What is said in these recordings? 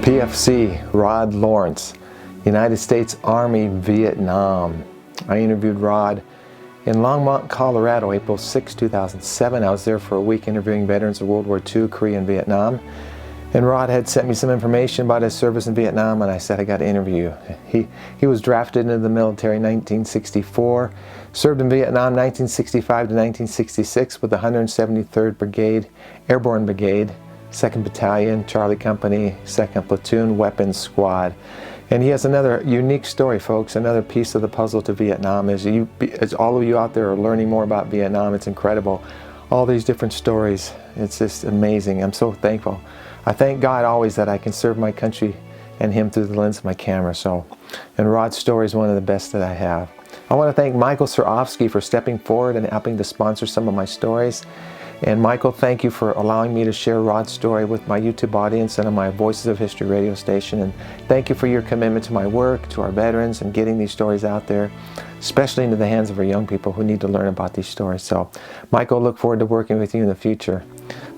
PFC, Rod Lawrence, United States Army, Vietnam. I interviewed Rod in Longmont, Colorado, April 6, 2007. I was there for a week interviewing veterans of World War II, Korea, and Vietnam. And Rod had sent me some information about his service in Vietnam, and I said I got to interview. He was drafted into the military in 1964, served in Vietnam 1965 to 1966 with the 173rd Brigade, Airborne Brigade, 2nd Battalion, Charlie Company, 2nd Platoon, Weapons Squad. And he has another unique story, folks, another piece of the puzzle to Vietnam. As all of you out there are learning more about Vietnam, it's incredible. All these different stories, it's just amazing. I'm so thankful. I thank God always that I can serve my country and Him through the lens of my camera. And Rod's story is one of the best that I have. I want to thank Michael Surofsky for stepping forward and helping to sponsor some of my stories. And Michael, thank you for allowing me to share Rod's story with my YouTube audience and on my Voices of History radio station. And thank you for your commitment to my work, to our veterans, and getting these stories out there, especially into the hands of our young people who need to learn about these stories. So, Michael, look forward to working with you in the future.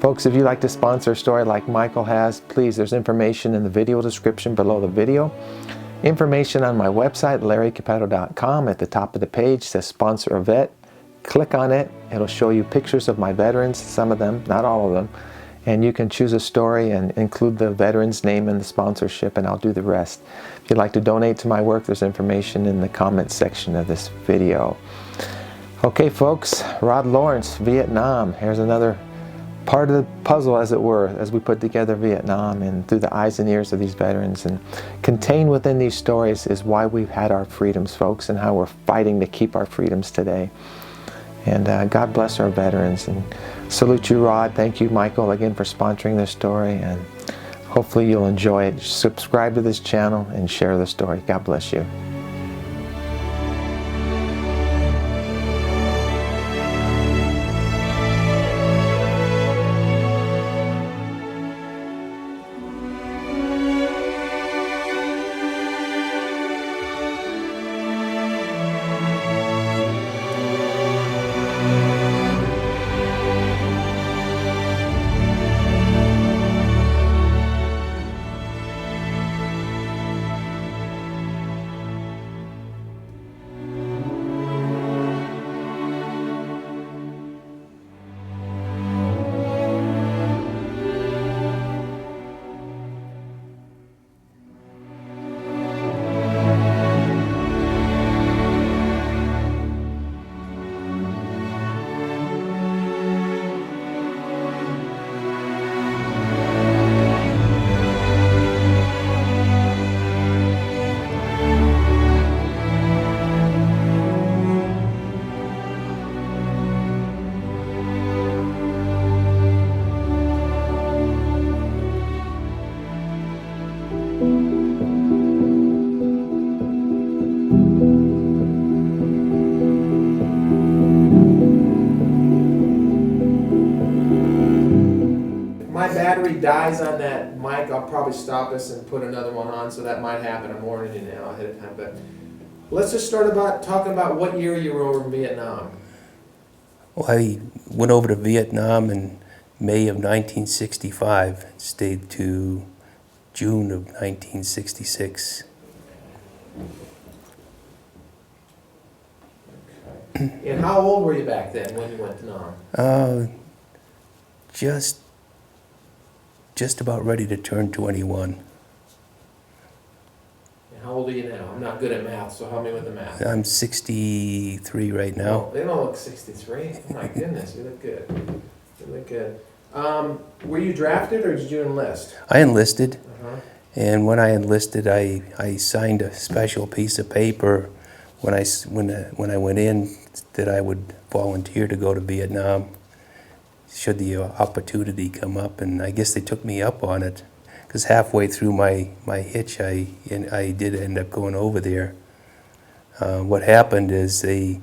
Folks, if you'd like to sponsor a story like Michael has, please, there's information in the video description below the video. Information on my website, larrycapato.com. At the top of the page says Sponsor a Vet. Click on it. It'll show you pictures of my veterans, some of them, not all of them. And you can choose a story and include the veteran's name in the sponsorship, and I'll do the rest. If you'd like to donate to my work, there's information in the comments section of this video. Okay, folks, Rod Lawrence, Vietnam. Here's another part of the puzzle, as it were, as we put together Vietnam and through the eyes and ears of these veterans. And contained within these stories is why we've had our freedoms, folks, and how we're fighting to keep our freedoms today. And God bless our veterans. And salute you, Rod. Thank you, Michael, again for sponsoring this story. And hopefully you'll enjoy it. Subscribe to this channel and share the story. God bless you. Battery dies on that mic, I'll probably stop us and put another one on, so that might happen. I'm warning you now ahead of time. But let's just start talking about what year you were over in Vietnam. Well, I went over to Vietnam in May of 1965, stayed to June of 1966. Okay. And how old were you back then when you went to Nam? Just about ready to turn 21. And how old are you now? I'm not good at math, so help me with the math. I'm 63 right now. Oh, they don't look 63. Oh my goodness, you look good. You look good. Were you drafted or did you enlist? I enlisted, and when I enlisted, I signed a special piece of paper when I went in that I would volunteer to go to Vietnam should the opportunity come up, and I guess they took me up on it, because halfway through my hitch I did end up going over there. What happened is the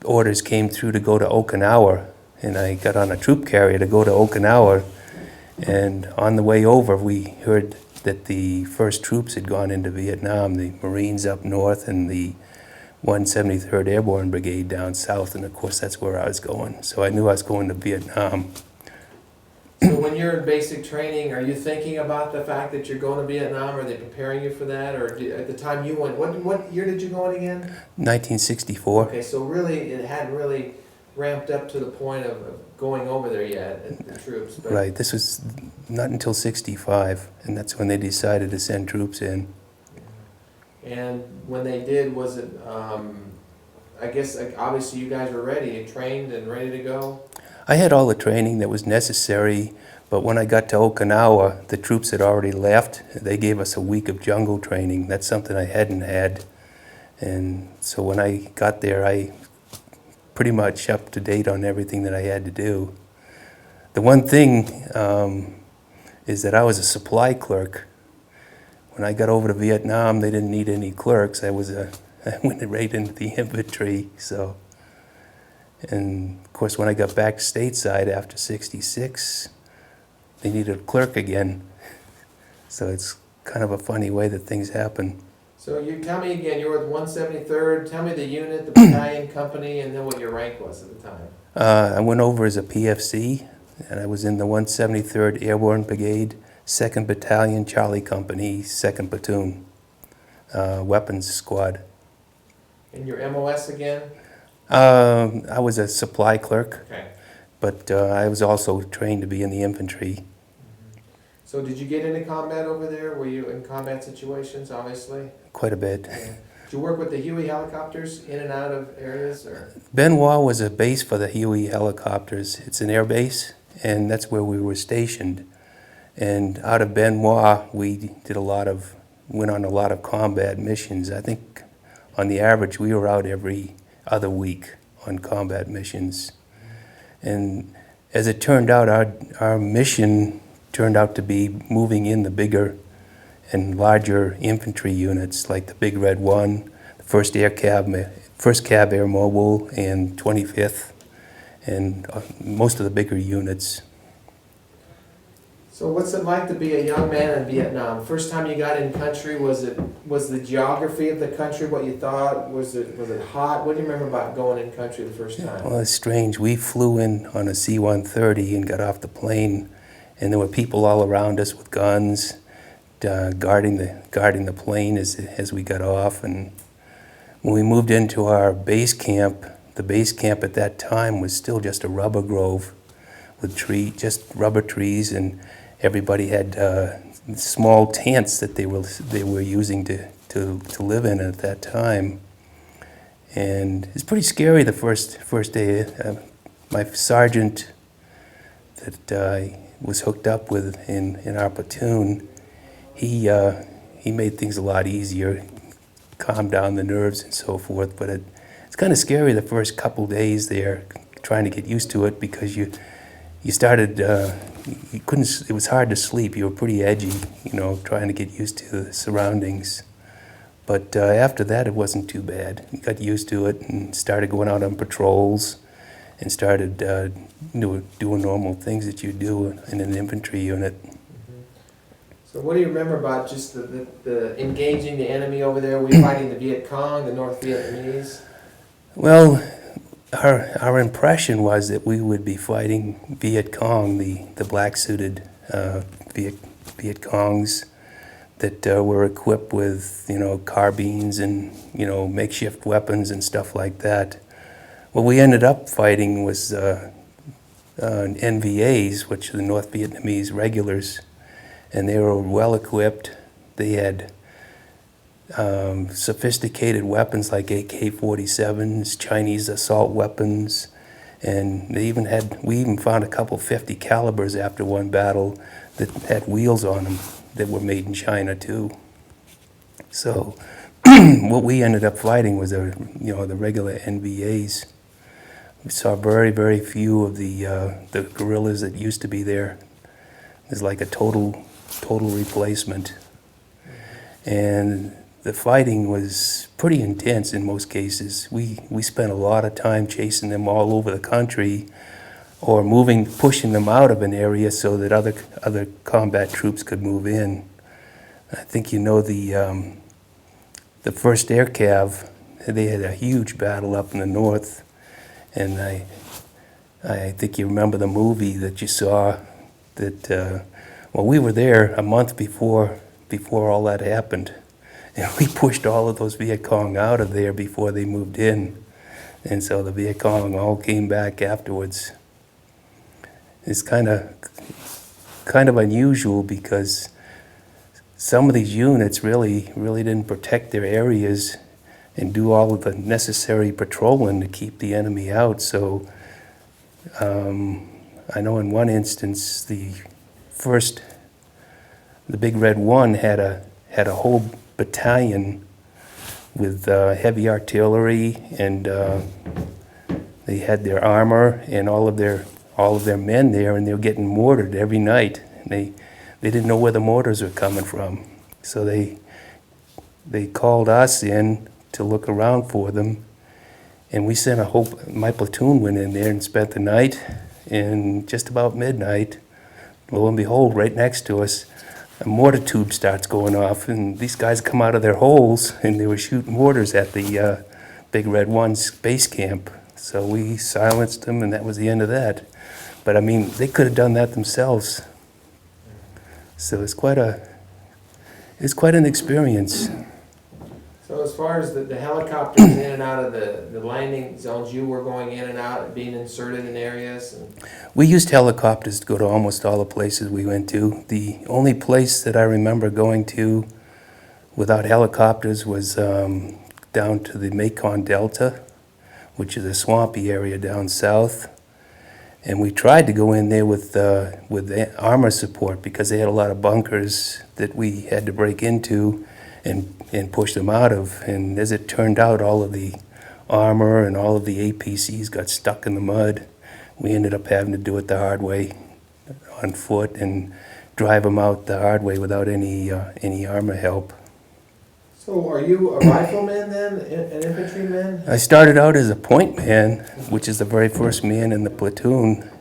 orders came through to go to Okinawa, and I got on a troop carrier to go to Okinawa, and on the way over we heard that the first troops had gone into Vietnam, the Marines up north and the 173rd Airborne Brigade down south, and of course that's where I was going. So I knew I was going to Vietnam. So when you're in basic training, are you thinking about the fact that you're going to Vietnam? Are they preparing you for that? Or at the time you went, what year did you go in again? 1964. Okay, so really, it hadn't really ramped up to the point of going over there yet, the troops. But Right, this was not until 65, and that's when they decided to send troops in. And when they did, was it, I guess, obviously you guys were ready, trained and ready to go? I had all the training that was necessary, but when I got to Okinawa, the troops had already left. They gave us a week of jungle training. That's something I hadn't had. And so when I got there, I pretty much up to date on everything that I had to do. The one thing is that I was a supply clerk. When I got over to Vietnam, they didn't need any clerks. I went right into the infantry. So, and of course, when I got back stateside after '66, they needed a clerk again. So it's kind of a funny way that things happen. So you tell me again, you were with 173rd, tell me the unit, the battalion, company, and then what your rank was at the time. I went over as a PFC, and I was in the 173rd Airborne Brigade, 2nd Battalion, Charlie Company, 2nd Platoon, weapons squad. And your MOS again? I was a supply clerk, Okay. but I was also trained to be in the infantry. So did you get into combat over there? Were you in combat situations, obviously? Quite a bit. Yeah. Did you work with the Huey helicopters in and out of areas? Or? Benoit was a base for the Huey helicopters. It's an air base, and that's where we were stationed. And out of Benoit, we went on a lot of combat missions. I think on the average, we were out every other week on combat missions. And as it turned out, our mission turned out to be moving in the bigger and larger infantry units like the Big Red 1, the 1st Cab Air Mobile, and 25th, and most of the bigger units. So what's it like to be a young man in Vietnam? First time you got in country, was the geography of the country what you thought? Was it hot? What do you remember about going in country the first time? Well, it's strange. We flew in on a C-130 and got off the plane, and there were people all around us with guns, guarding the plane as we got off. And when we moved into our base camp, the base camp at that time was still just a rubber grove with just rubber trees, and everybody had small tents that they were using to live in at that time. And it's pretty scary the first day. My sergeant that I was hooked up with in our platoon, he made things a lot easier, calmed down the nerves and so forth. But it's kind of scary the first couple days there, trying to get used to it, because you started, it was hard to sleep. You were pretty edgy, trying to get used to the surroundings. But after that, it wasn't too bad. You got used to it and started going out on patrols and started doing normal things that you do in an infantry unit. So what do you remember about just the engaging the enemy over there? Were you fighting the Viet Cong, the North Vietnamese? Well, our impression was that we would be fighting Viet Cong, the black-suited Viet Congs that were equipped with, carbines and, makeshift weapons and stuff like that. What we ended up fighting was NVAs, which are the North Vietnamese regulars, and they were well equipped. They had sophisticated weapons like AK-47s, Chinese assault weapons, and we even found a couple 50 calibers after one battle that had wheels on them that were made in China too. So what we ended up fighting was the regular NVAs. We saw very, very few of the guerrillas that used to be there. There's like a total replacement. And the fighting was pretty intense in most cases. We spent a lot of time chasing them all over the country, or pushing them out of an area so that other combat troops could move in. I think the 1st Air Cav, they had a huge battle up in the north, and I think you remember the movie that you saw that, well, we were there a month before all that happened. And we pushed all of those Viet Cong out of there before they moved in. And so the Viet Cong all came back afterwards. It's kind of unusual because some of these units really didn't protect their areas and do all of the necessary patrolling to keep the enemy out. So I know in one instance, the Big Red One had a whole battalion with heavy artillery, and they had their armor and all of their men there, and they were getting mortared every night. And they didn't know where the mortars were coming from, so they called us in to look around for them, and we sent my platoon went in there and spent the night. And just about midnight, lo and behold, right next to us, a mortar tube starts going off, and these guys come out of their holes, and they were shooting mortars at the Big Red One's base camp. So we silenced them, and that was the end of that. But I mean, they could have done that themselves. So it's quite an experience. So as far as the helicopters in and out of the landing zones, you were going in and out, being inserted in areas? We used helicopters to go to almost all the places we went to. The only place that I remember going to without helicopters was down to the Mekong Delta, which is a swampy area down south. And we tried to go in there with armor support because they had a lot of bunkers that we had to break into and push them out of. And as it turned out, all of the armor and all of the APCs got stuck in the mud. We ended up having to do it the hard way on foot and drive them out the hard way without any armor help. So are you a rifleman then, an infantryman? I started out as a point man, which is the very first man in the platoon,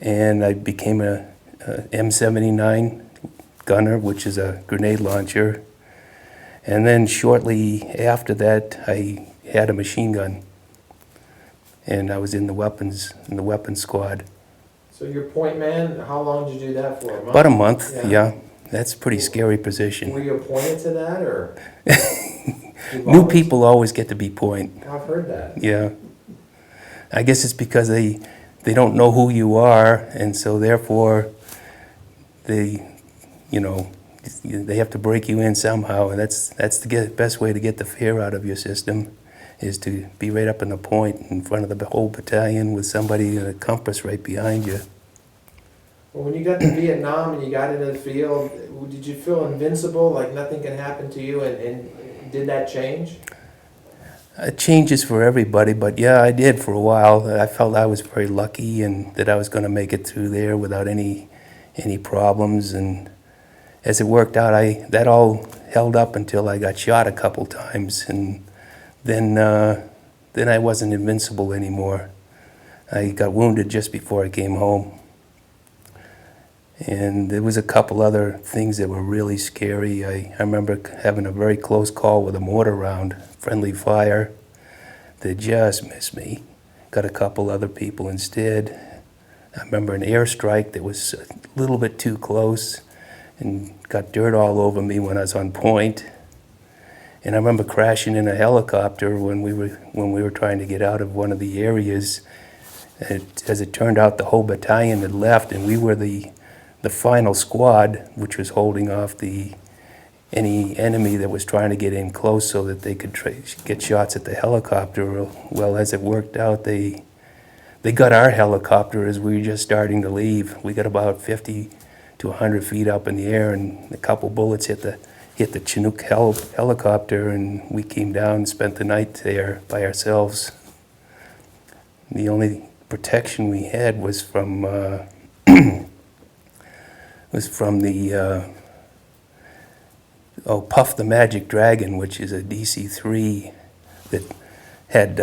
and I became a M79 gunner, which is a grenade launcher. And then shortly after that, I had a machine gun, and I was in the weapons squad. So you're point man. How long did you do that for? A month? About a month, yeah. That's a pretty scary position. Were you appointed to that, or? New people always get to be point. I've heard that. Yeah. I guess it's because they don't know who you are, and so therefore they have to break you in somehow, and that's the best way to get the fear out of your system, is to be right up in the point in front of the whole battalion with somebody in a compass right behind you. Well, when you got to Vietnam and you got into the field, did you feel invincible, like nothing can happen to you, and did that change? It changes for everybody, but yeah, I did for a while. I felt I was very lucky and that I was going to make it through there without any problems, and as it worked out, that all held up until I got shot a couple times, and then I wasn't invincible anymore. I got wounded just before I came home. And there was a couple other things that were really scary. I remember having a very close call with a mortar round, friendly fire, that just missed me. Got a couple other people instead. I remember an airstrike that was a little bit too close and got dirt all over me when I was on point. And I remember crashing in a helicopter when we were trying to get out of one of the areas. As it turned out, the whole battalion had left, and we were the final squad, which was holding off any enemy that was trying to get in close so that they could get shots at the helicopter. Well, as it worked out, they got our helicopter as we were just starting to leave. We got about 50 to 100 feet up in the air, and a couple bullets hit the Chinook helicopter, and we came down and spent the night there by ourselves. The only protection we had was from the Puff the Magic Dragon, which is a DC-3 that had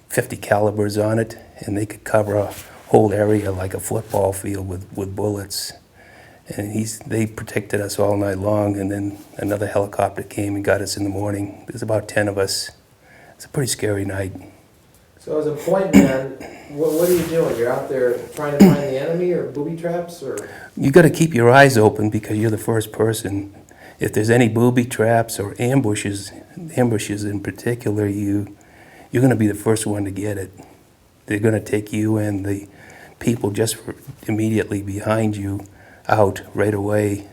50 calibers on it, and they could cover a whole area like a football field with bullets. And they protected us all night long, and then another helicopter came and got us in the morning. There's about 10 of us. It's a pretty scary night. So as a point man, what are you doing? You're out there trying to find the enemy or booby traps, or? You got to keep your eyes open because you're the first person. If there's any booby traps or ambushes in particular, you're going to be the first one to get it. They're going to take you and the people just immediately behind you out right away.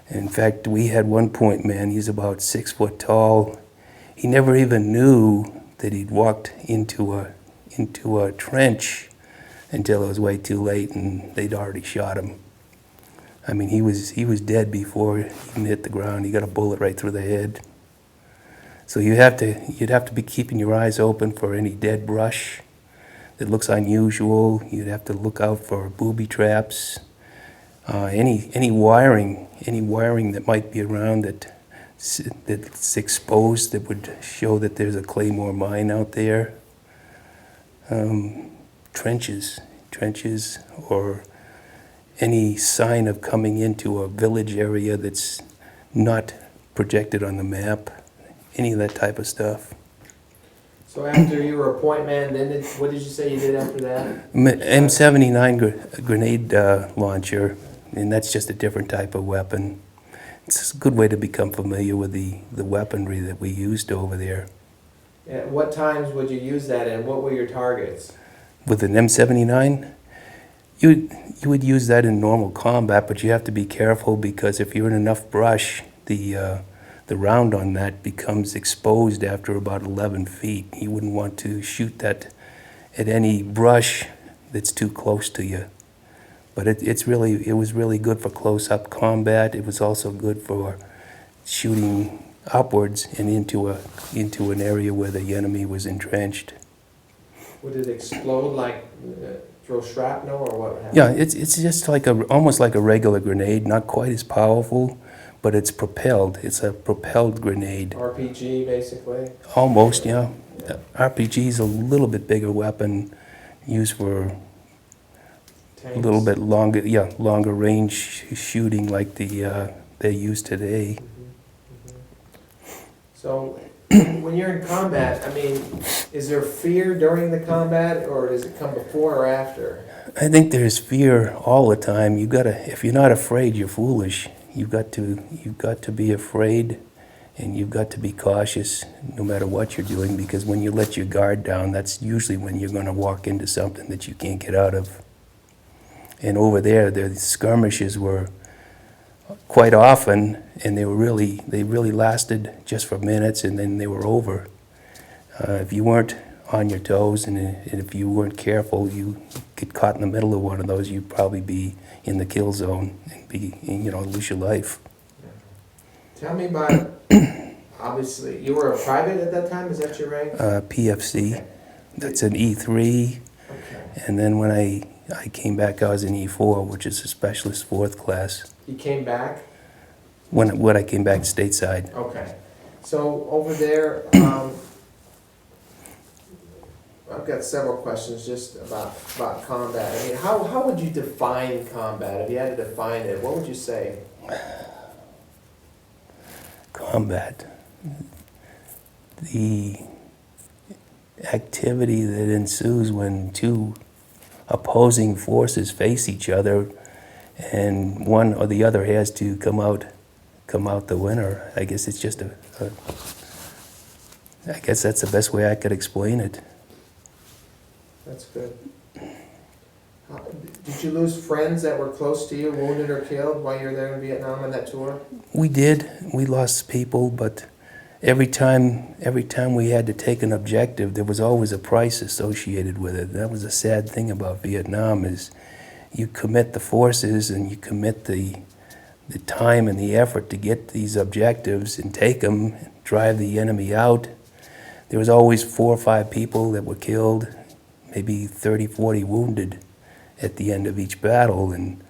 In fact, we had one point man, he's about 6 foot tall. He never even knew that he'd walked into a trench until it was way too late and they'd already shot him. I mean, he was dead before he even hit the ground. He got a bullet right through the head. So you'd have to be keeping your eyes open for any dead brush that looks unusual. You'd have to look out for booby traps, any wiring that might be around that's exposed that would show that there's a claymore mine out there. Trenches, or any sign of coming into a village area that's not projected on the map, any of that type of stuff. So after you were a point man, then what did you say you did after that? M79 grenade launcher, and that's just a different type of weapon. It's a good way to become familiar with the weaponry that we used over there. At what times would you use that, and what were your targets? With an M79, you would use that in normal combat, but you have to be careful because if you're in enough brush, the round on that becomes exposed after about 11 feet. You wouldn't want to shoot that at any brush that's too close to you. But it was really good for close-up combat. It was also good for shooting upwards and into an area where the enemy was entrenched. Would it explode like throw shrapnel, or what would happen? Yeah, it's just like almost like a regular grenade, not quite as powerful, but it's propelled. It's a propelled grenade. RPG, basically? Almost, yeah. RPG is a little bit bigger weapon, used for Tanks. a little bit longer range shooting like they use today. So when you're in combat, I mean, is there fear during the combat, or does it come before or after? I think there's fear all the time. If you're not afraid, you're foolish. You've got to be afraid, and you've got to be cautious no matter what you're doing, because when you let your guard down, that's usually when you're going to walk into something that you can't get out of. And over there, the skirmishes were quite often, and they really lasted just for minutes, and then they were over. If you weren't on your toes, and if you weren't careful, you get caught in the middle of one of those, you'd probably be in the kill zone and lose your life. Tell me about, obviously, you were a private at that time, is that your rank? PFC, Okay. That's an E3, Okay. and then when I came back, I was in E4, which is a specialist 4th class. You came back? When I came back stateside. Okay. So over there, I've got several questions just about combat. I mean, how would you define combat? If you had to define it, what would you say? Combat. The activity that ensues when two opposing forces face each other and one or the other has to come out the winner. I guess it's just I guess that's the best way I could explain it. That's good. Did you lose friends that were close to you, wounded or killed, while you were there in Vietnam on that tour? We did. We lost people, but every time we had to take an objective, there was always a price associated with it. That was the sad thing about Vietnam, is you commit the forces and you commit the time and the effort to get these objectives and take them, drive the enemy out. There was always 4 or 5 people that were killed, maybe 30, 40 wounded at the end of each battle, and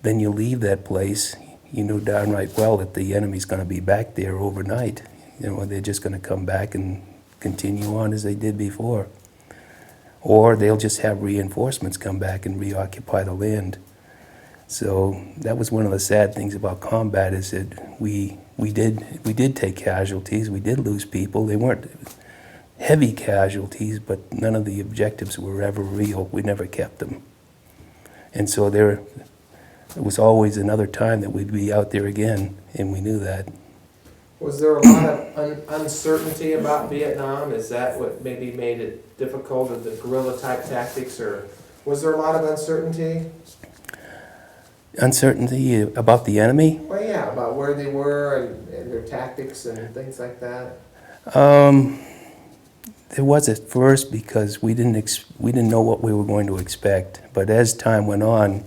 then you leave that place, you know darn right well that the enemy's going to be back there overnight. They're just going to come back and continue on as they did before. Or they'll just have reinforcements come back and reoccupy the land. So that was one of the sad things about combat, is that we did take casualties, we did lose people. They weren't heavy casualties, but none of the objectives were ever real. We never kept them. And so there was always another time that we'd be out there again, and we knew that. Was there a lot of uncertainty about Vietnam? Is that what maybe made it difficult, or the guerrilla type tactics, or was there a lot of uncertainty? Uncertainty about the enemy? Well, yeah, about where they were and their tactics and things like that. There was at first, because we didn't know what we were going to expect. But as time went on,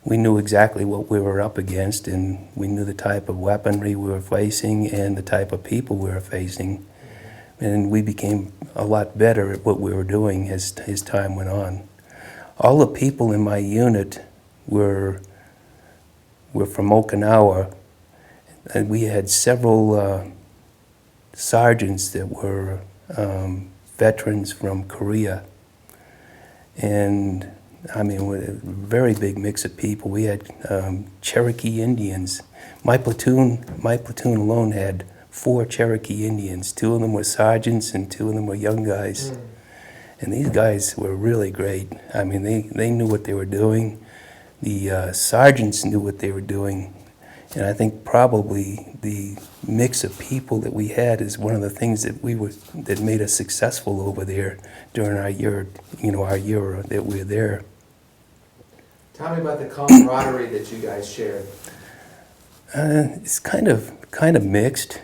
we knew exactly what we were up against, and we knew the type of weaponry we were facing and the type of people we were facing. And we became a lot better at what we were doing as time went on. All the people in my unit were from Okinawa, and we had several sergeants that were veterans from Korea. And I mean, a very big mix of people. We had Cherokee Indians. My platoon alone had 4 Cherokee Indians. 2 of them were sergeants and 2 of them were young guys. And these guys were really great. I mean, they knew what they were doing. The sergeants knew what they were doing. And I think probably the mix of people that we had is one of the things that that made us successful over there during our year, our year that we were there. Tell me about the camaraderie that you guys shared. It's kind of mixed.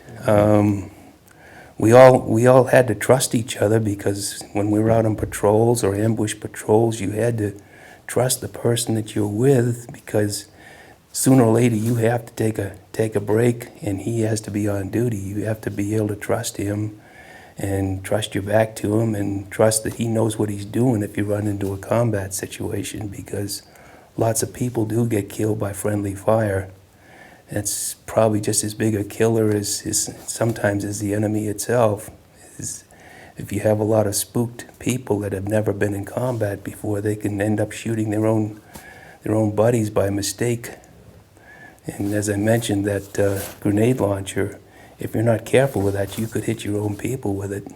We all had to trust each other, because when we were out on patrols or ambush patrols, you had to trust the person that you're with, because sooner or later you have to take a break, and he has to be on duty. You have to be able to trust him and trust your back to him and trust that he knows what he's doing if you run into a combat situation, because lots of people do get killed by friendly fire. It's probably just as big a killer as sometimes as the enemy itself. If you have a lot of spooked people that have never been in combat before, they can end up shooting their own buddies by mistake. And as I mentioned, that grenade launcher, if you're not careful with that, you could hit your own people with it.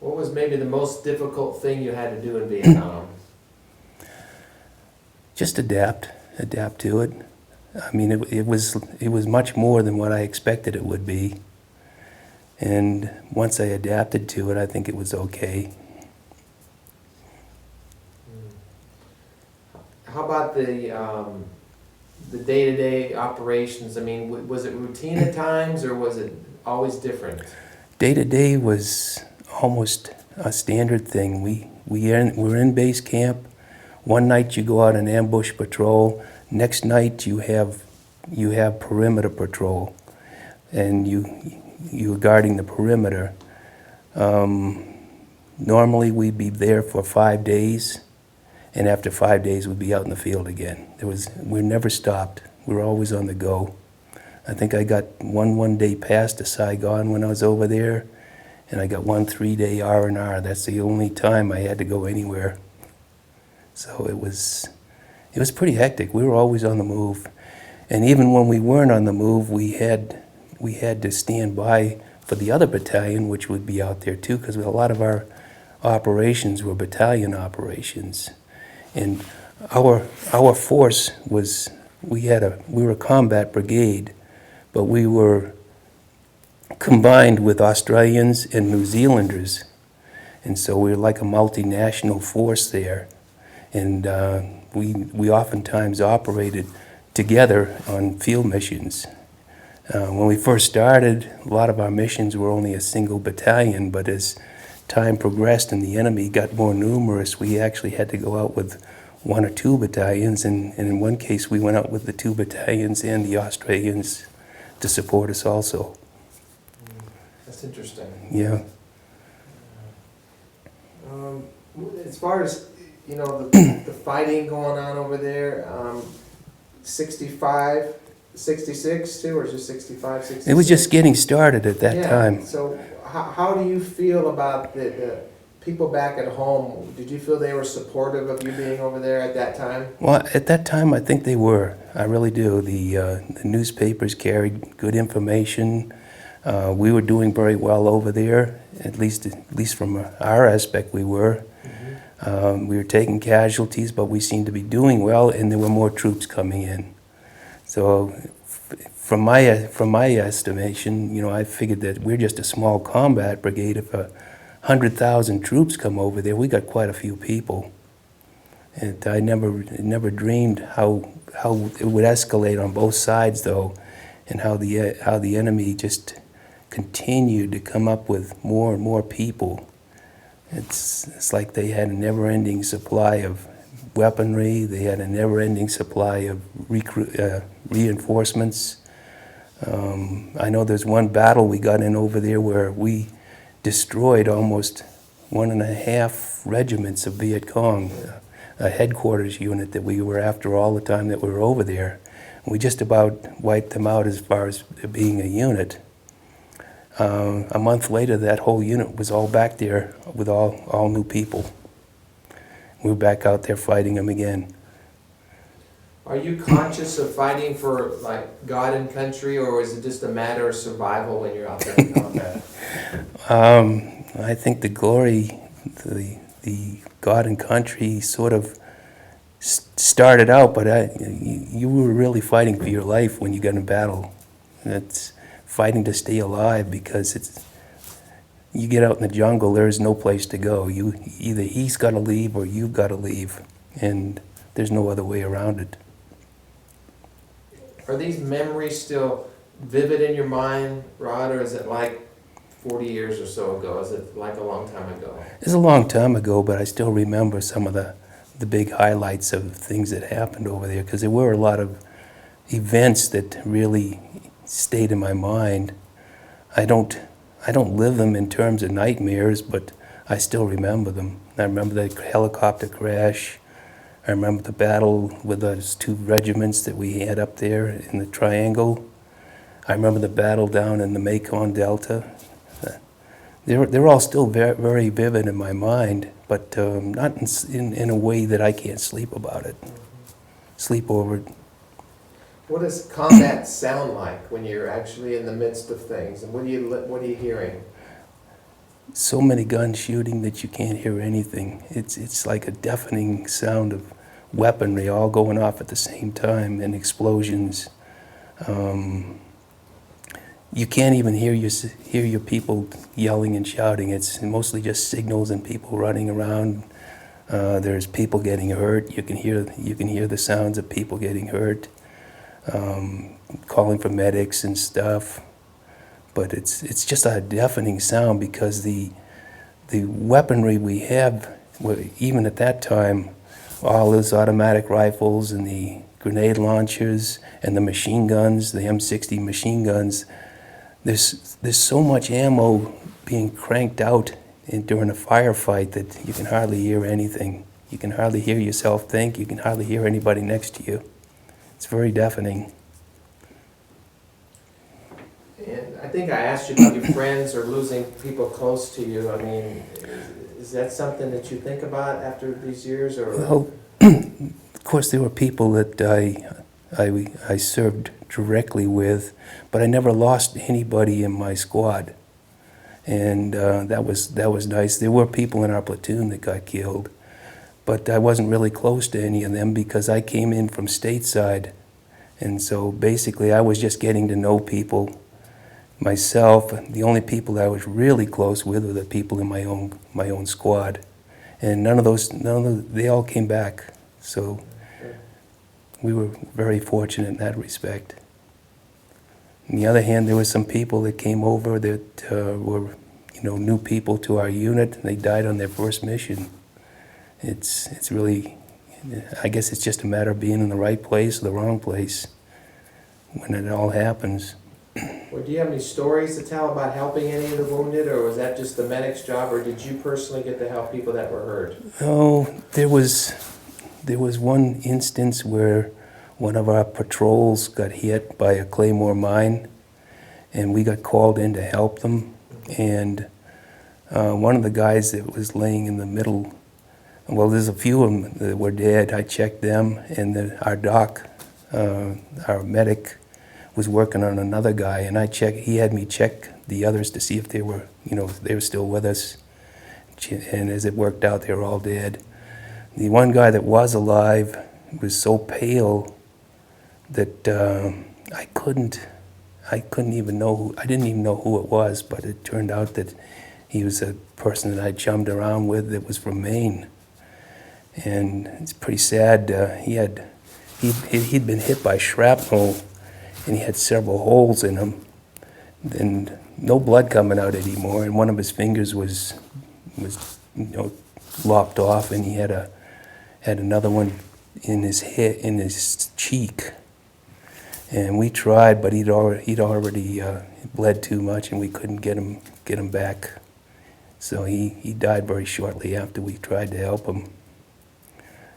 What was maybe the most difficult thing you had to do in Vietnam? Just adapt to it. I mean, it was much more than what I expected it would be. And once I adapted to it, I think it was okay. How about the day-to-day operations? I mean, was it routine at times, or was it always different? Day-to-day was almost a standard thing. We're in base camp. One night you go out on ambush patrol. Next night you have perimeter patrol, and you're guarding the perimeter. Normally we'd be there for 5 days, and after 5 days we'd be out in the field again. We never stopped. We were always on the go. I think I got one day pass to Saigon when I was over there, and I got 1 3-day R&R. That's the only time I had to go anywhere. So it was pretty hectic. We were always on the move. And even when we weren't on the move, we had to stand by for the other battalion, which would be out there too, because a lot of our operations were battalion operations. And our force was, we were a combat brigade, but we were combined with Australians and New Zealanders. And so we were like a multinational force there. And we oftentimes operated together on field missions. When we first started, a lot of our missions were only a single battalion, but as time progressed and the enemy got more numerous, we actually had to go out with 1 or 2 battalions, and in one case we went out with the 2 battalions and the Australians to support us also. That's interesting. Yeah. As far as the fighting going on over there, 65, 66 too, or just 65, 66? It was just getting started at that time. So how do you feel about the people back at home? Did you feel they were supportive of you being over there at that time? Well, at that time I think they were. I really do. The newspapers carried good information. We were doing very well over there, at least from our aspect we were. We were taking casualties, but we seemed to be doing well, and there were more troops coming in. So from my estimation, you know, I figured that we're just a small combat brigade. If 100,000 troops come over there, we got quite a few people. And I never dreamed how it would escalate on both sides, though, and how the enemy just continued to come up with more and more people. It's like they had a never-ending supply of weaponry. They had a never-ending supply of reinforcements. I know there's one battle we got in over there where we destroyed almost 1.5 regiments of Viet Cong, a headquarters unit that we were after all the time that we were over there. We just about wiped them out as far as being a unit. A month later, that whole unit was all back there with all new people. We were back out there fighting them again. Are you conscious of fighting for like God and country, or is it just a matter of survival when you're out there in combat? I think the glory, the God and country sort of started out, but you were really fighting for your life when you got in battle. That's fighting to stay alive, because you get out in the jungle, there's no place to go. Either he's got to leave or you've got to leave, and there's no other way around it. Are these memories still vivid in your mind, Rod, or is it like 40 years or so ago? Is it like a long time ago? It's a long time ago, but I still remember some of the big highlights of things that happened over there, because there were a lot of events that really stayed in my mind. I don't live them in terms of nightmares, but I still remember them. I remember the helicopter crash. I remember the battle with those 2 regiments that we had up there in the Triangle. I remember the battle down in the Mekong Delta. They're all still very, very vivid in my mind, but not in a way that I can't sleep about it. Sleep over it. What does combat sound like when you're actually in the midst of things, and what are you hearing? So many guns shooting that you can't hear anything. It's like a deafening sound of weaponry all going off at the same time, and explosions. You can't even hear your people yelling and shouting. It's mostly just signals and people running around. There's people getting hurt. You can hear the sounds of people getting hurt, calling for medics and stuff. But it's just a deafening sound, because the weaponry we have, even at that time, all those automatic rifles and the grenade launchers and the machine guns, the M60 machine guns, there's so much ammo being cranked out during a firefight that you can hardly hear anything. You can hardly hear yourself think. You can hardly hear anybody next to you. It's very deafening. And I think I asked you about your friends or losing people close to you. I mean, is that something that you think about after these years? Or? Well, of course, there were people that I served directly with, but I never lost anybody in my squad, and that was nice. There were people in our platoon that got killed, but I wasn't really close to any of them because I came in from stateside, and so basically I was just getting to know people myself. The only people that I was really close with were the people in my own squad, and they all came back. So we were very fortunate in that respect. On the other hand, there were some people that came over that were, new people to our unit, and they died on their first mission. It's really, I guess it's just a matter of being in the right place or the wrong place when it all happens. Well, do you have any stories to tell about helping any of the wounded, or was that just the medic's job, or did you personally get to help people that were hurt? Oh, there was one instance where one of our patrols got hit by a claymore mine, and we got called in to help them. And one of the guys that was laying in the middle, well, there's a few of them that were dead. I checked them, and our doc, our medic, was working on another guy, and he had me check the others to see if they were, they were still with us. And as it worked out, they were all dead. The one guy that was alive was so pale that I didn't even know who it was, but it turned out that he was a person that I chummed around with that was from Maine. And it's pretty sad. He'd been hit by shrapnel, and he had several holes in him, and no blood coming out anymore. And one of his fingers was lopped off, and he had another one in his cheek. And we tried, but he'd already bled too much, and we couldn't get him back. So he died very shortly after we tried to help him.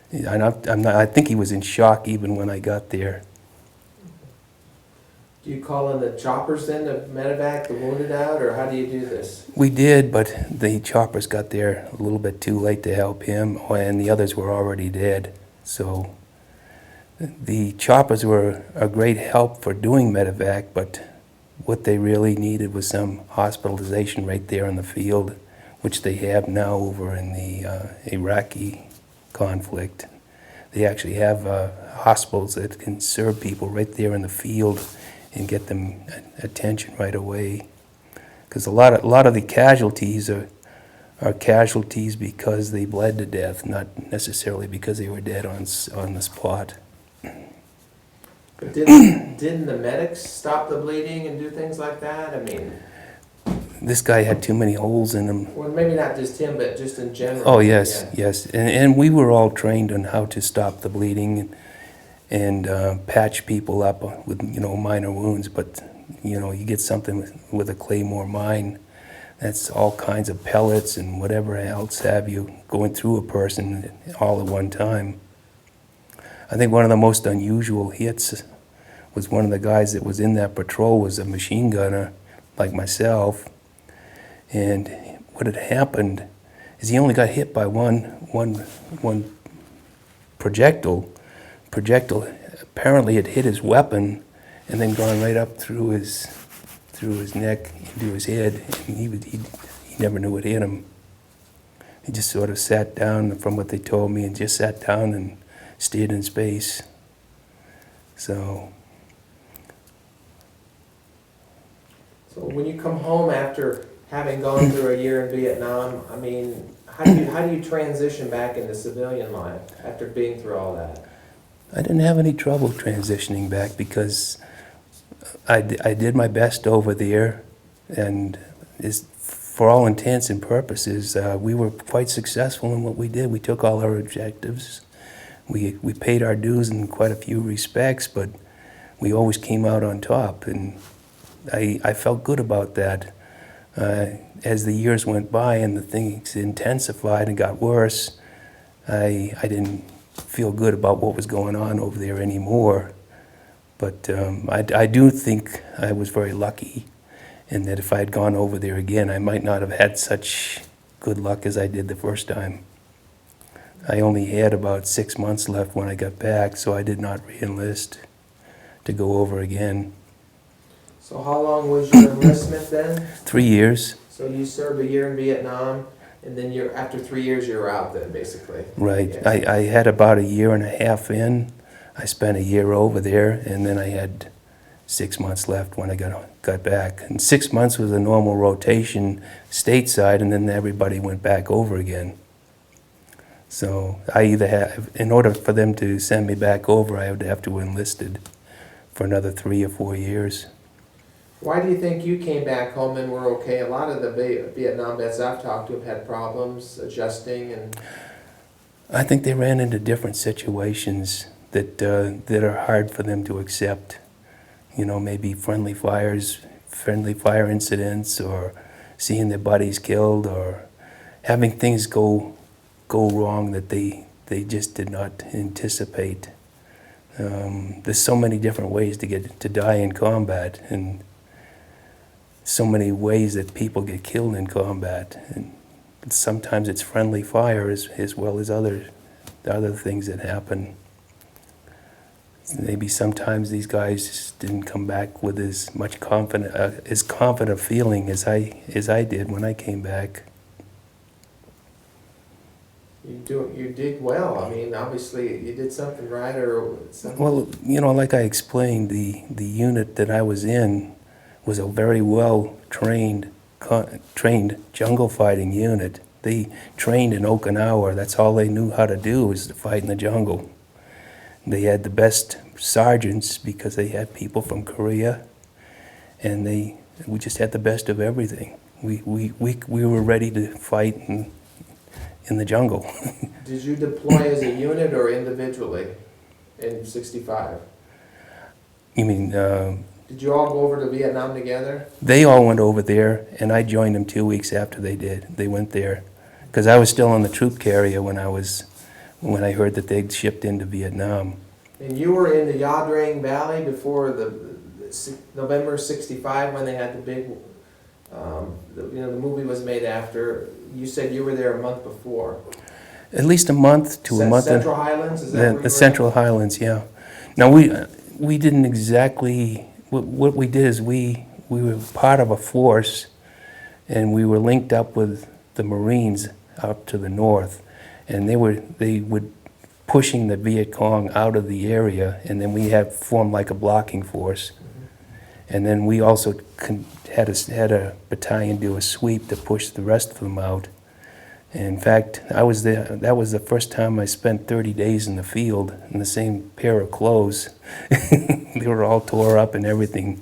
And I think he was in shock even when I got there. Do you call in the choppers then to medevac the wounded out, or how do you do this? We did, but the choppers got there a little bit too late to help him, and the others were already dead. So the choppers were a great help for doing medevac, but what they really needed was some hospitalization right there in the field, which they have now over in the Iraqi conflict. They actually have hospitals that can serve people right there in the field and get them attention right away. Because a lot of the casualties are casualties because they bled to death, not necessarily because they were dead on the spot. But didn't the medics stop the bleeding and do things like that? I mean, this guy had too many holes in him. Well, maybe not just him, but just in general. Oh, yes, yeah. Yes. And we were all trained on how to stop the bleeding and patch people up with, minor wounds. But, you get something with a claymore mine, that's all kinds of pellets and whatever else have you going through a person all at one time. I think one of the most unusual hits was one of the guys that was in that patrol was a machine gunner like myself. And what had happened is he only got hit by one projectile. Projectile apparently had hit his weapon and then gone right up through his neck into his head. And he never knew it hit him. He just sort of sat down, from what they told me, and just sat down and stayed in space. So when you come home after having gone through a year in Vietnam, I mean, how do you transition back into civilian life after being through all that? I didn't have any trouble transitioning back because I did my best over there, and for all intents and purposes, we were quite successful in what we did. We took all our objectives. We paid our dues in quite a few respects, but we always came out on top, and I felt good about that. As the years went by and the things intensified and got worse, I didn't feel good about what was going on over there anymore. But I do think I was very lucky, and that if I had gone over there again, I might not have had such good luck as I did the first time. I only had about 6 months left when I got back, so I did not re-enlist to go over again. So how long was your enlistment then? 3 years. So you served a year in Vietnam, and then after 3 years you were out then, basically. Right. Yes. I had about a year and a half in. I spent a year over there, and then I had 6 months left when I got back. And 6 months was a normal rotation stateside, and then everybody went back over again. So I either have, in order for them to send me back over, I would have to enlisted for another 3 or 4 years. Why do you think you came back home and were okay? A lot of the Vietnam vets I've talked to have had problems adjusting, and I think they ran into different situations that are hard for them to accept. Maybe friendly fire incidents, or seeing their buddies killed, or having things go wrong that they just did not anticipate. There's so many different ways to die in combat, and so many ways that people get killed in combat, and sometimes it's friendly fire as well as other things that happen. maybe sometimes these guys didn't come back with as much confident feeling as I did when I came back. You did well. I mean, obviously you did something right or something. Well, you know, like I explained, the unit that I was in was a very well trained jungle fighting unit. They trained in Okinawa. That's all they knew how to do, was to fight in the jungle. They had the best sergeants because they had people from Korea, and we just had the best of everything. We were ready to fight in the jungle. Did you deploy as a unit or individually in '65? You mean, Did you all go over to Vietnam together? they all went over there, and I joined them 2 weeks after they did. They went there, because I was still on the troop carrier when I heard that they'd shipped into Vietnam. And you were in the Ya Drang Valley before the November '65 when they had the big, the movie was made after. You said you were there a month before. At least a month to a month. Central Highlands, is that where you The were Central Highlands, yeah. Now we didn't exactly. What we did is we were part of a force, and we were linked up with the Marines out to the north, and they would pushing the Viet Cong out of the area, and then we had formed like a blocking force. And then we also had a battalion do a sweep to push the rest of them out. In fact, I was there. That was the first time I spent 30 days in the field in the same pair of clothes. They were all tore up and everything.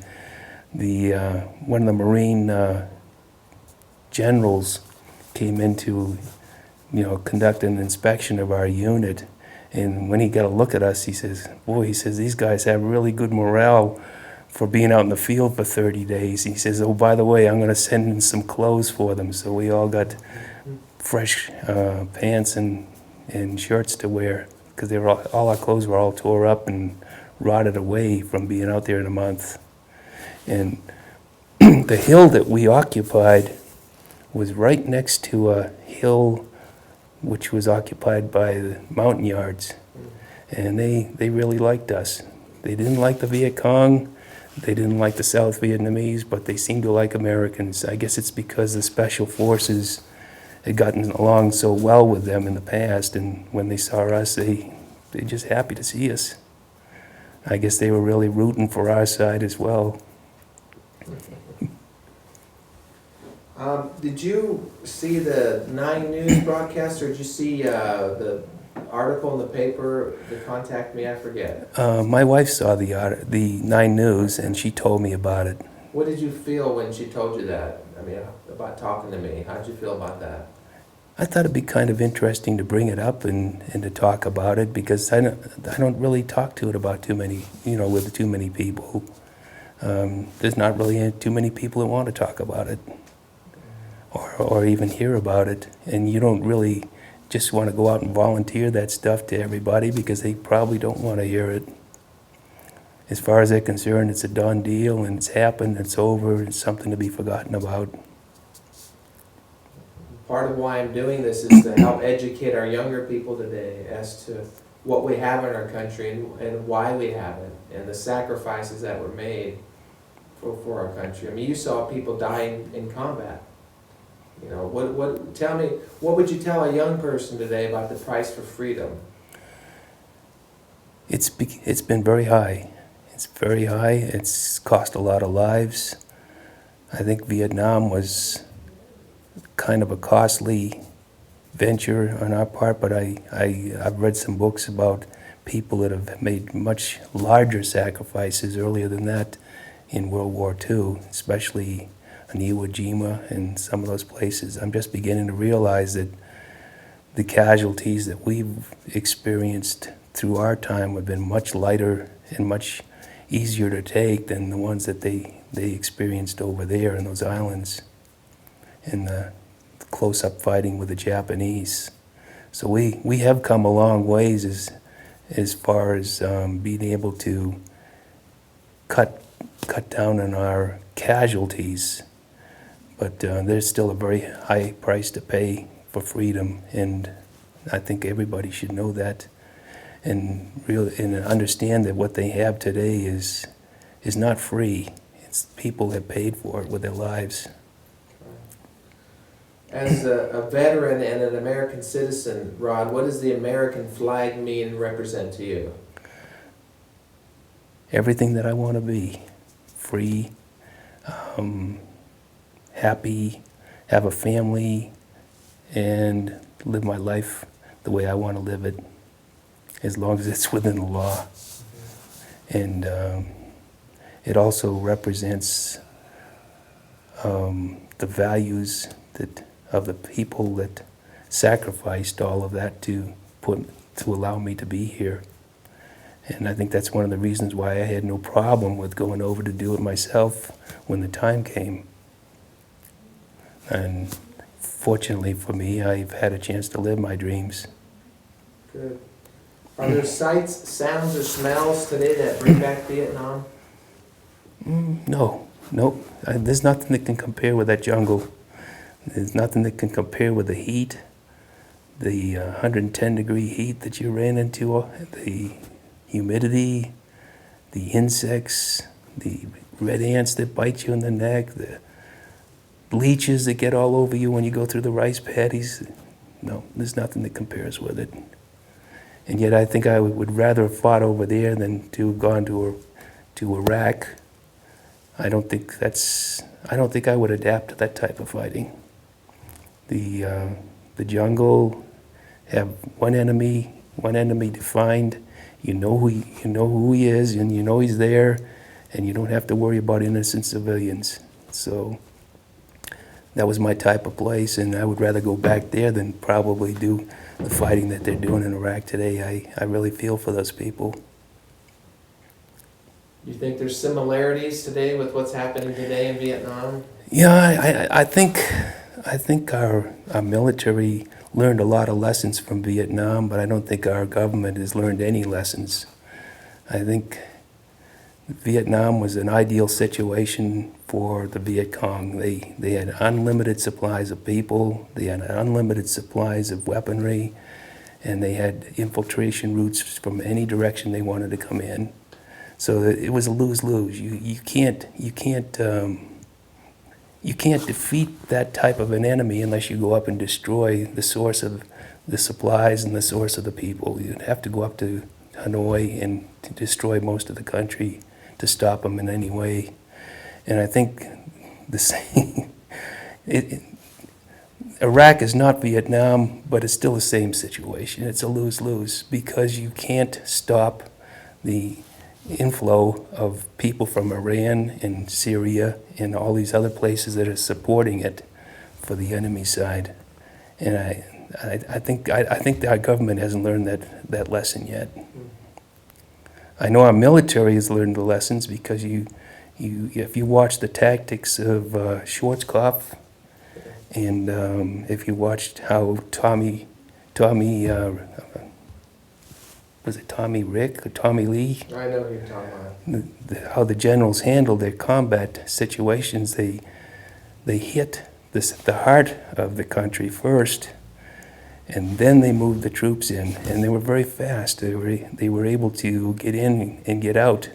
One of the Marine generals came in to, conduct an inspection of our unit. And when he got a look at us, he says, "Boy," he says, "these guys have really good morale for being out in the field for 30 days. He says, "Oh, by the way, I'm going to send in some clothes for them." So we all got fresh pants and shirts to wear, because all our clothes were all tore up and rotted away from being out there in a month. And the hill that we occupied was right next to a hill which was occupied by the mountain yards. And they really liked us. They didn't like the Viet Cong. They didn't like the South Vietnamese, but they seemed to like Americans. I guess it's because the Special Forces had gotten along so well with them in the past, and when they saw us, they're just happy to see us. I guess they were really rooting for our side as well. Did you see the 9 News broadcast, or did you see the article in the paper, the Contact Me? I forget. My wife saw the 9 News, and she told me about it. What did you feel when she told you that? I mean, about talking to me. How did you feel about that? I thought it'd be kind of interesting to bring it up and to talk about it, because I don't really talk to it about too many, with too many people. There's not really too many people that want to talk about it or even hear about it, and you don't really just want to go out and volunteer that stuff to everybody, because they probably don't want to hear it. As far as they're concerned, it's a done deal, and it's happened, it's over, it's something to be forgotten about. Part of why I'm doing this is to help educate our younger people today as to what we have in our country and why we have it, and the sacrifices that were made for our country. I mean, you saw people dying in combat. Tell me, what would you tell a young person today about the price for freedom? It's been very high. It's very high. It's cost a lot of lives. I think Vietnam was kind of a costly venture on our part, but I've read some books about people that have made much larger sacrifices earlier than that in World War II, especially in Iwo Jima and some of those places. I'm just beginning to realize that the casualties that we've experienced through our time have been much lighter and much easier to take than the ones that they experienced over there in those islands, and the close-up fighting with the Japanese. So we have come a long ways as far as being able to cut down on our casualties, but there's still a very high price to pay for freedom, and I think everybody should know that. and understand that what they have today is not free. It's people have paid for it with their lives. As a veteran and an American citizen, Rod, what does the American flag mean and represent to you? Everything that I want to be. Free, happy, have a family, and live my life the way I want to live it, as long as it's within the law. And it also represents the values of the people that sacrificed all of that to allow me to be here. And I think that's one of the reasons why I had no problem with going over to do it myself when the time came. And fortunately for me, I've had a chance to live my dreams. Good. Are there sights, sounds, or smells today that bring back Vietnam? No, nope. There's nothing that can compare with that jungle. There's nothing that can compare with the heat, the 110-degree heat that you ran into, the humidity, the insects, the red ants that bite you in the neck, the leeches that get all over you when you go through the rice paddies. No, there's nothing that compares with it. And yet I think I would rather have fought over there than to have gone to Iraq. I don't think I would adapt to that type of fighting. The jungle, have one enemy defined. You know who he is, and you know he's there, and you don't have to worry about innocent civilians. So that was my type of place, and I would rather go back there than probably do the fighting that they're doing in Iraq today. I really feel for those people. You think there's similarities today with what's happening today in Vietnam? Yeah, I think our military learned a lot of lessons from Vietnam, but I don't think our government has learned any lessons. I think Vietnam was an ideal situation for the Viet Cong. They had unlimited supplies of people, they had unlimited supplies of weaponry, and they had infiltration routes from any direction they wanted to come in. So it was a lose-lose. You can't defeat that type of an enemy unless you go up and destroy the source of the supplies and the source of the people. You'd have to go up to Hanoi and to destroy most of the country to stop them in any way. And I think the same, Iraq is not Vietnam, but it's still the same situation. It's a lose-lose because you can't stop the inflow of people from Iran and Syria and all these other places that are supporting it for the enemy side. And I think our government hasn't learned that lesson yet. I know our military has learned the lessons because if you watch the tactics of Schwarzkopf, and if you watched how Tommy was it Tommy Rick or Tommy Lee? I know who you're talking about. How the generals handled their combat situations, they hit the heart of the country first, and then they moved the troops in, and they were very fast. They were able to get in and get out.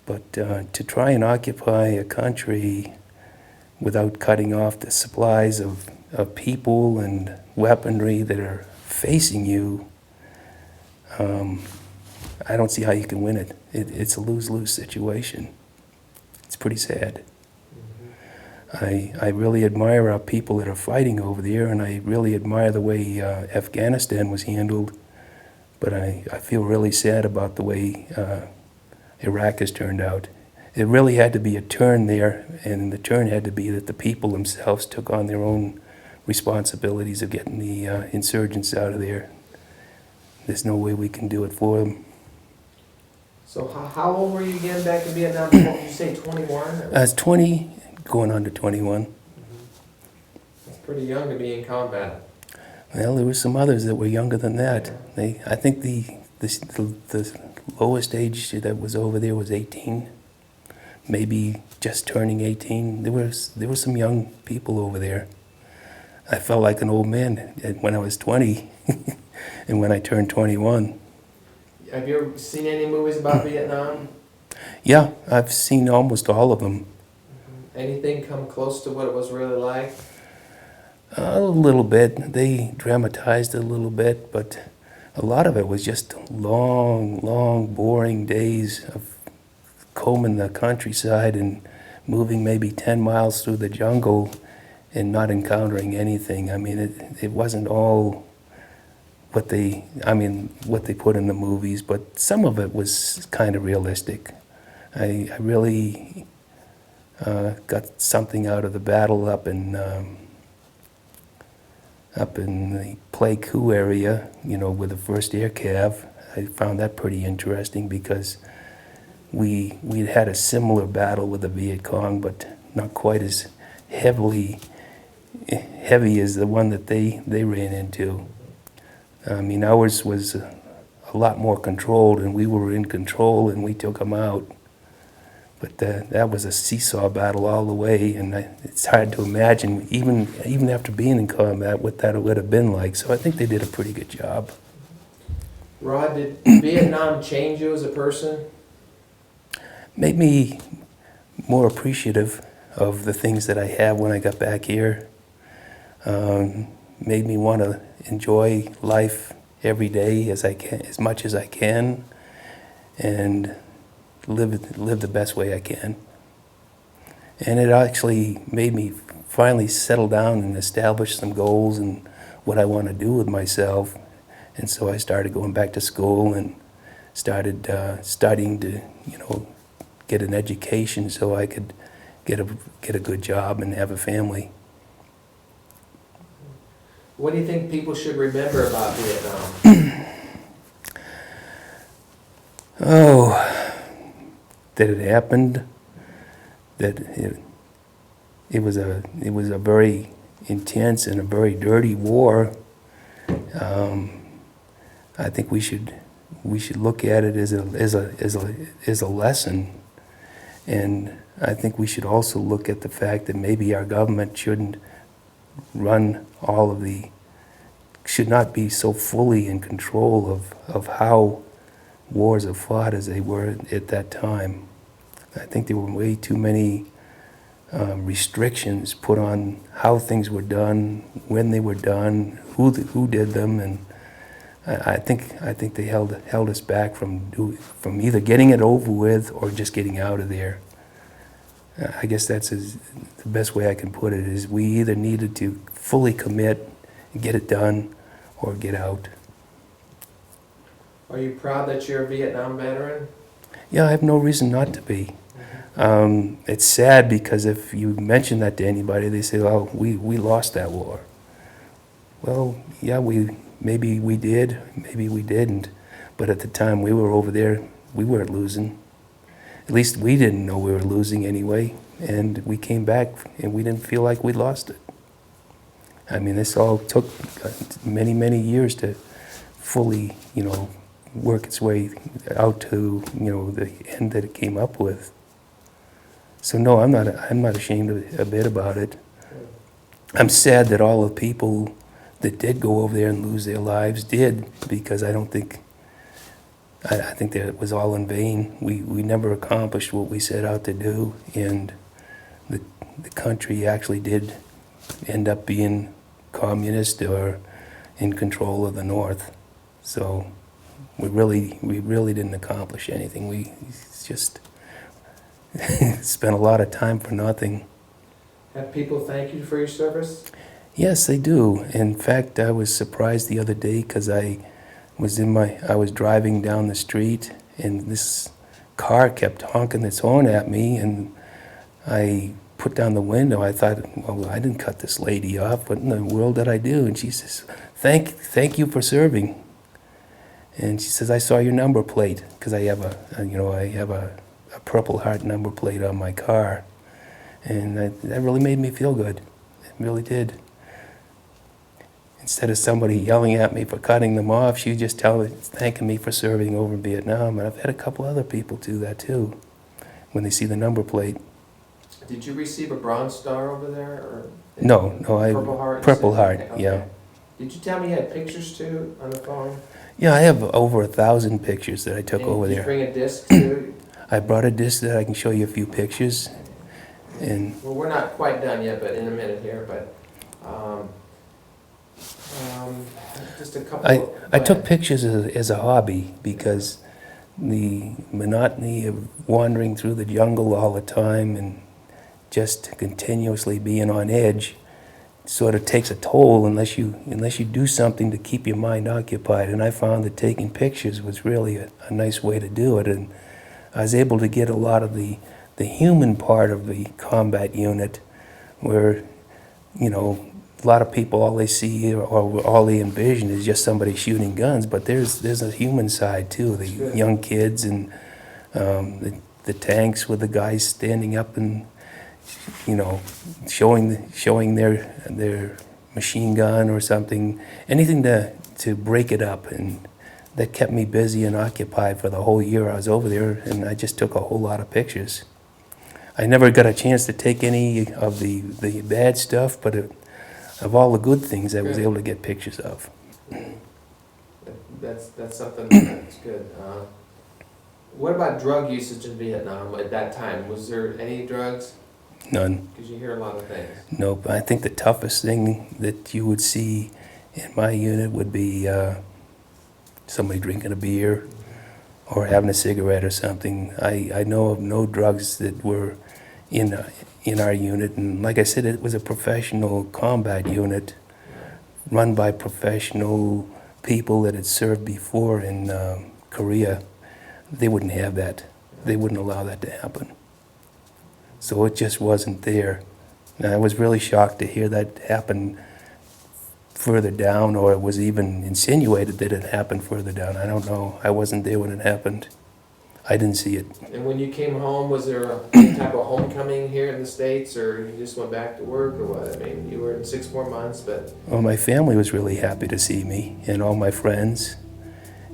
But to try and occupy a country without cutting off the supplies of people and weaponry that are facing you, I don't see how you can win it. It's a lose-lose situation. It's pretty sad. I really admire our people that are fighting over there, and I really admire the way Afghanistan was handled, but I feel really sad about the way Iraq has turned out. It really had to be a turn there, and the turn had to be that the people themselves took on their own responsibilities of getting the insurgents out of there. There's no way we can do it for them. So how old were you again back in Vietnam? Did you say 21? I was 20, going on to 21. That's pretty young to be in combat. Well, there were some others that were younger than that. I think the lowest age that was over there was 18, maybe just turning 18. There were some young people over there. I felt like an old man when I was 20 and when I turned 21. Have you ever seen any movies about Vietnam? Yeah, I've seen almost all of them. Anything come close to what it was really like? A little bit. They dramatized it a little bit, but a lot of it was just long, long, boring days of combing the countryside and moving maybe 10 miles through the jungle and not encountering anything. I mean, it wasn't all what they put in the movies, but some of it was kind of realistic. I really got something out of the battle up in the Pleiku area, with the 1st Air Cav. I found that pretty interesting because we'd had a similar battle with the Viet Cong, but not quite as heavy as the one that they ran into. I mean, ours was a lot more controlled, and we were in control, and we took them out. But that was a seesaw battle all the way, and it's hard to imagine, even after being in combat, what that would have been like. So I think they did a pretty good job. Rod, did Vietnam change you as a person? Made me more appreciative of the things that I have when I got back here. Made me want to enjoy life every day as much as I can, and live the best way I can. And it actually made me finally settle down and establish some goals and what I want to do with myself. And so I started going back to school and started studying to, get an education so I could get a good job and have a family. What do you think people should remember about Vietnam? That it happened, that it was a very intense and a very dirty war. I think we should look at it as a lesson, and I think we should also look at the fact that maybe our government shouldn't should not be so fully in control of how wars are fought as they were at that time. I think there were way too many restrictions put on how things were done, when they were done, who did them, and I think they held us back from either getting it over with or just getting out of there. I guess that's the best way I can put it, is we either needed to fully commit and get it done or get out. Are you proud that you're a Vietnam veteran? Yeah, I have no reason not to be. It's sad because if you mention that to anybody, they say, "Oh, we lost that war." Well, yeah, maybe we did, maybe we didn't, but at the time we were over there, we weren't losing. At least we didn't know we were losing anyway, and we came back and we didn't feel like we lost it. I mean, this all took many, many years to fully, work its way out to, the end that it came up with. So no, I'm not ashamed a bit about it. I'm sad that all the people that did go over there and lose their lives did, because I think that it was all in vain. We never accomplished what we set out to do, and the country actually did end up being communist or in control of the North. So we really didn't accomplish anything. We just spent a lot of time for nothing. Have people thank you for your service? Yes, they do. In fact, I was surprised the other day because I was driving down the street and this car kept honking its horn at me, and I put down the window. I thought, well, I didn't cut this lady off. What in the world did I do? And she says, "Thank you for serving." And she says, "I saw your number plate," because I have a Purple Heart number plate on my car, and that really made me feel good. It really did. Instead of somebody yelling at me for cutting them off, she just thanking me for serving over in Vietnam. And I've had a couple other people do that too, when they see the number plate. Did you receive a Bronze Star over there? Or No, Purple Heart? Purple Heart, Okay. yeah. Did you tell me you had pictures too on the phone? Yeah, I have over 1,000 pictures that I took over Did you there. bring a disc too? I brought a disc that I can show you a few pictures. And Well, we're not quite done yet, but in a minute here, but just a couple. I took pictures as a hobby because the monotony of wandering through the jungle all the time and just continuously being on edge sort of takes a toll unless you do something to keep your mind occupied. And I found that taking pictures was really a nice way to do it. And I was able to get a lot of the human part of the combat unit where, you know, a lot of people, all they see or all they envision is just somebody shooting guns, but there's a human side too, the young kids and the tanks with the guys standing up and, you know, showing their machine gun or something, anything to break it up. And that kept me busy and occupied for the whole year I was over there, and I just took a whole lot of pictures. I never got a chance to take any of the bad stuff, but of all the good things I was able to get pictures of. That's something that's good. What about drug usage in Vietnam at that time? Was there any drugs? None. Because you hear a lot of things. Nope. I think the toughest thing that you would see in my unit would be somebody drinking a beer or having a cigarette or something. I know of no drugs that were in our unit, and like I said, it was a professional combat unit run by professional people that had served before in Korea. They wouldn't have that. They wouldn't allow that to happen. So it just wasn't there. And I was really shocked to hear that happen further down, or it was even insinuated that it happened further down. I don't know. I wasn't there when it happened. I didn't see it. And when you came home, was there any type of homecoming here in the States, or you just went back to work, or what? I mean, you were in 6 more months, but... Well, my family was really happy to see me, and all my friends.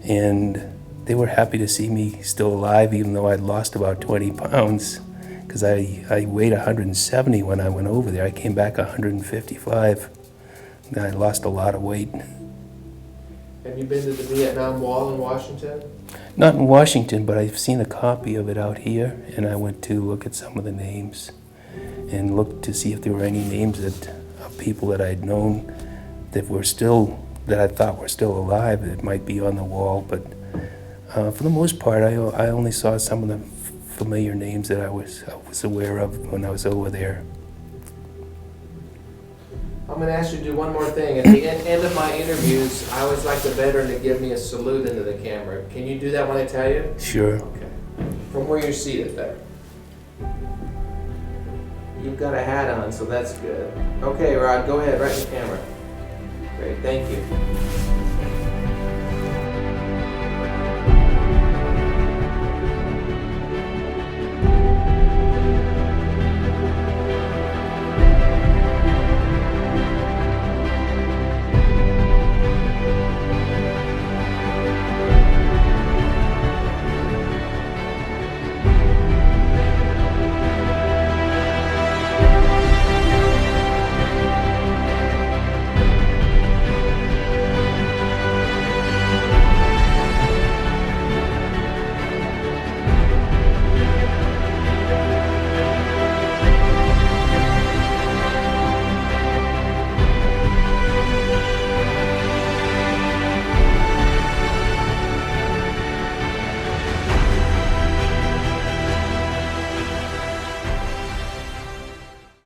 And they were happy to see me still alive, even though I'd lost about 20 pounds. Because I weighed 170 when I went over there. I came back 155. And I lost a lot of weight. Have you been to the Vietnam Wall in Washington? Not in Washington, but I've seen a copy of it out here, and I went to look at some of the names and looked to see if there were any names of people that I'd known that I thought were still alive that might be on the wall. But for the most part, I only saw some of the familiar names that I was aware of when I was over there. I'm going to ask you to do one more thing. At the end of my interviews, I always like the veteran to give me a salute into the camera. Can you do that when I tell you? Sure. Okay. From where you're seated there. You've got a hat on, so that's good. Okay, Rod, go ahead, right in the camera. Great, thank you.